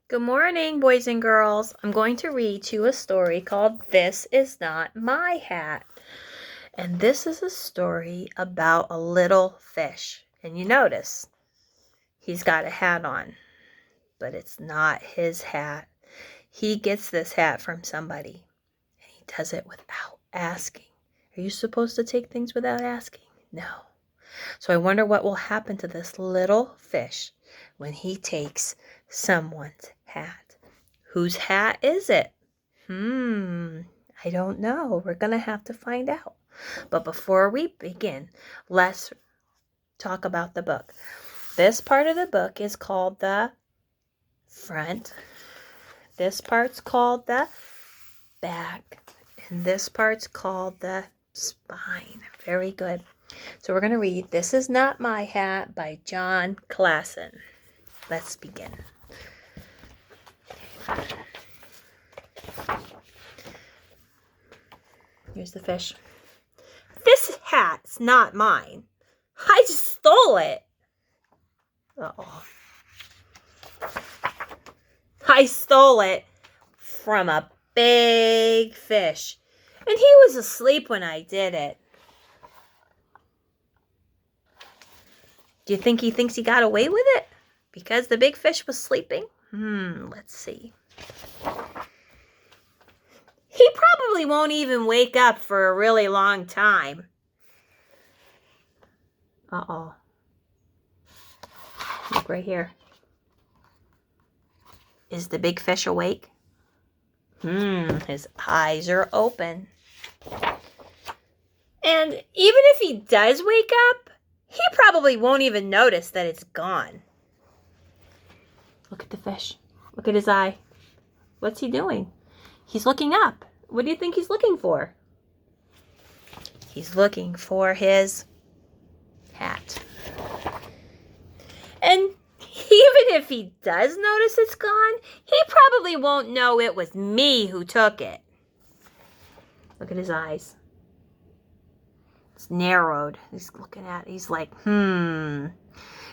Good morning, boys and girls. I'm going to read you a story called This Is Not My Hat. And this is a story about a little fish. And you notice he's got a hat on, but it's not his hat. He gets this hat from somebody, and he does it without asking. Are you supposed to take things without asking? No. So I wonder what will happen to this little fish when he takes someone's hat. Whose hat is it? I don't know. We're going to have to find out. But before we begin, let's talk about the book. This part of the book is called the front. This part's called the back. And this part's called the spine. Very good. So we're going to read This Is Not My Hat by Jon Klassen. Let's begin. Here's the fish. This hat's not mine. I just stole it. Uh-oh. I stole it from a big fish, and he was asleep when I did it. Do you think he thinks he got away with it because the big fish was sleeping? Let's see. He probably won't even wake up for a really long time. Uh-oh. Look right here. Is the big fish awake? His eyes are open. And even if he does wake up, he probably won't even notice that it's gone. Look at the fish. Look at his eye. What's he doing? He's looking up. What do you think he's looking for? He's looking for his hat. And even if he does notice it's gone, he probably won't know it was me who took it. Look at his eyes. It's narrowed. He's looking at it. He's like, Do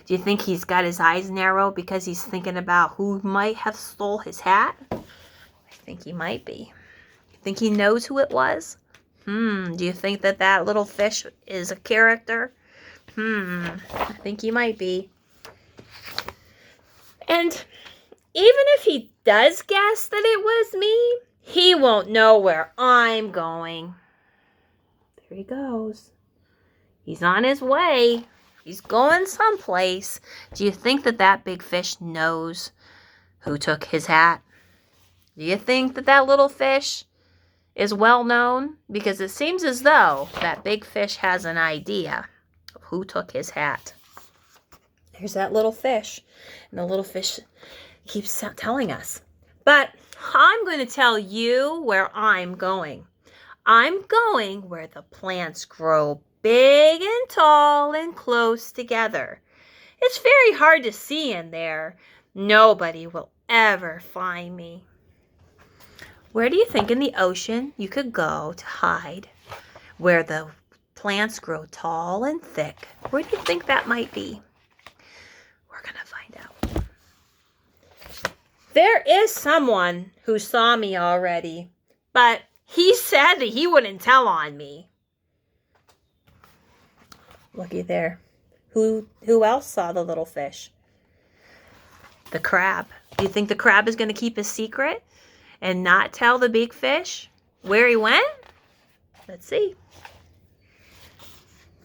you think he's got his eyes narrow because he's thinking about who might have stole his hat? I think he might be. You think he knows who it was? Do you think that little fish is a character? I think he might be. And even if he does guess that it was me, he won't know where I'm going. There he goes. He's on his way. He's going someplace. Do you think that big fish knows who took his hat? Do you think that little fish is well known? Because it seems as though that big fish has an idea of who took his hat. There's that little fish. And the little fish keeps telling us. But I'm going to tell you where I'm going. I'm going where the plants grow big and tall and close together. It's very hard to see in there. Nobody will ever find me. Where do you think in the ocean you could go to hide? Where the plants grow tall and thick. Where do you think that might be? We're going to find out. There is someone who saw me already, but he said that he wouldn't tell on me. Looky there. Who else saw the little fish? The crab. Do you think the crab is going to keep his secret and not tell the big fish where he went? Let's see.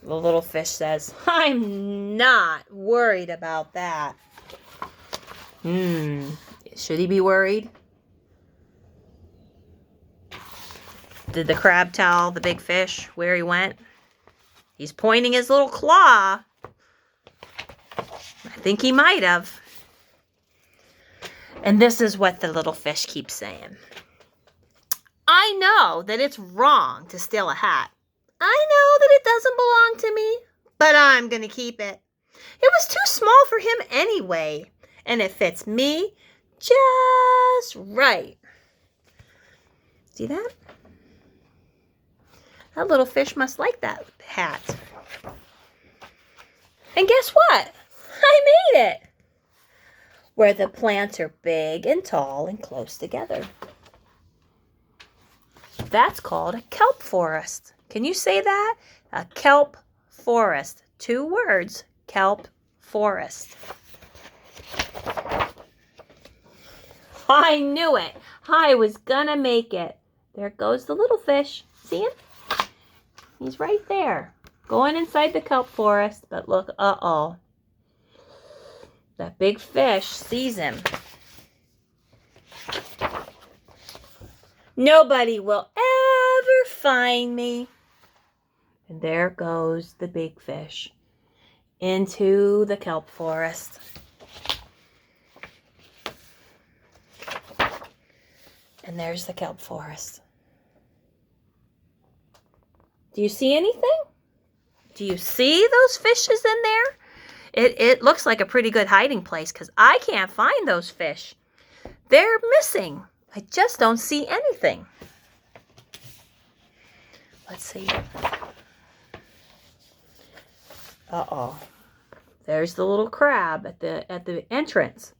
The little fish says, I'm not worried about that. Should he be worried? Did the crab tell the big fish where he went? He's pointing his little claw. I think he might have. And this is what the little fish keeps saying. I know that it's wrong to steal a hat. I know that it doesn't belong to me, but I'm going to keep it. It was too small for him anyway, and it fits me just right. See that? That little fish must like that hat. And guess what? I made it. where the plants are big and tall and close together. That's called a kelp forest. Can you say that? A kelp forest. 2 words, kelp forest. I knew it. I was gonna make it. There goes the little fish. See him? He's right there, going inside the kelp forest. But look, uh-oh. That big fish sees him. Nobody will ever find me. And there goes the big fish into the kelp forest. And there's the kelp forest. Do you see anything? Do you see those fishes in there? It looks like a pretty good hiding place because I can't find those fish. They're missing. I just don't see anything. Let's see. Uh-oh. There's the little crab at the entrance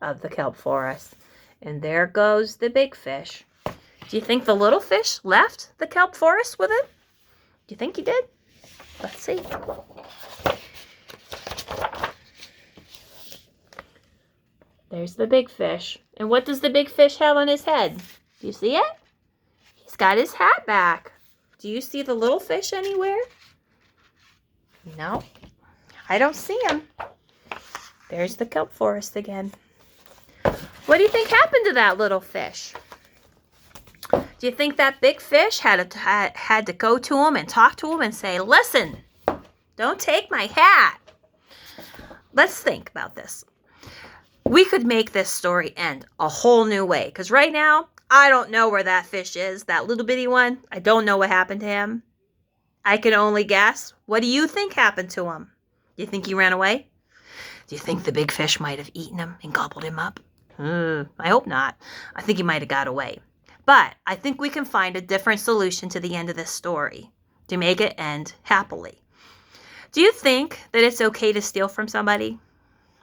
of the kelp forest. And there goes the big fish. Do you think the little fish left the kelp forest with him? Do you think he did? Let's see. There's the big fish. And what does the big fish have on his head? Do you see it? He's got his hat back. Do you see the little fish anywhere? No, I don't see him. There's the kelp forest again. What do you think happened to that little fish? Do you think that big fish had to go to him and talk to him and say, listen, don't take my hat? Let's think about this. We could make this story end a whole new way. Because right now, I don't know where that fish is. That little bitty one. I don't know what happened to him. I can only guess. What do you think happened to him? Do you think he ran away? Do you think the big fish might have eaten him and gobbled him up? I hope not. I think he might have got away. But I think we can find a different solution to the end of this story to make it end happily. Do you think that it's okay to steal from somebody?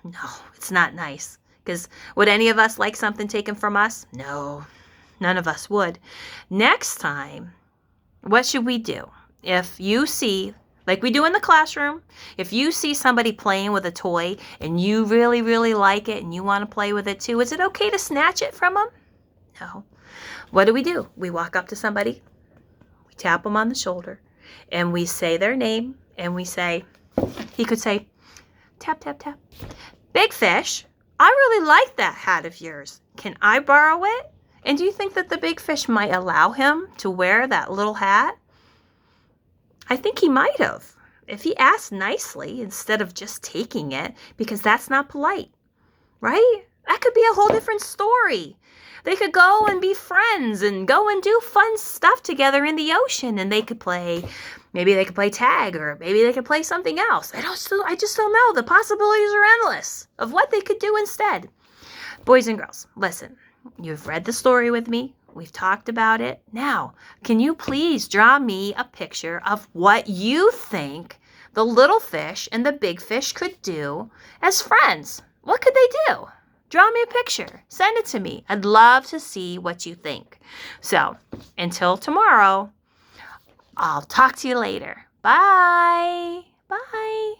No, it's not nice. Because would any of us like something taken from us? No, none of us would. Next time, what should we do? If you see, like we do in the classroom, if you see somebody playing with a toy and you really, really like it and you want to play with it too, is it okay to snatch it from them? No. What do? We walk up to somebody, we tap them on the shoulder, and we say their name, and we say, he could say, tap, tap, tap. Big fish, I really like that hat of yours. Can I borrow it? And do you think that the big fish might allow him to wear that little hat? I think he might have, if he asked nicely instead of just taking it, because that's not polite, right? That could be a whole different story. They could go and be friends and go and do fun stuff together in the ocean, and they could play, maybe they could play tag, or maybe they could play something else. I just don't know. The possibilities are endless of what they could do instead. Boys and girls, listen, you've read the story with me. We've talked about it. Now, can you please draw me a picture of what you think the little fish and the big fish could do as friends? What could they do? Draw me a picture. Send it to me. I'd love to see what you think. So, until tomorrow, I'll talk to you later. Bye. Bye.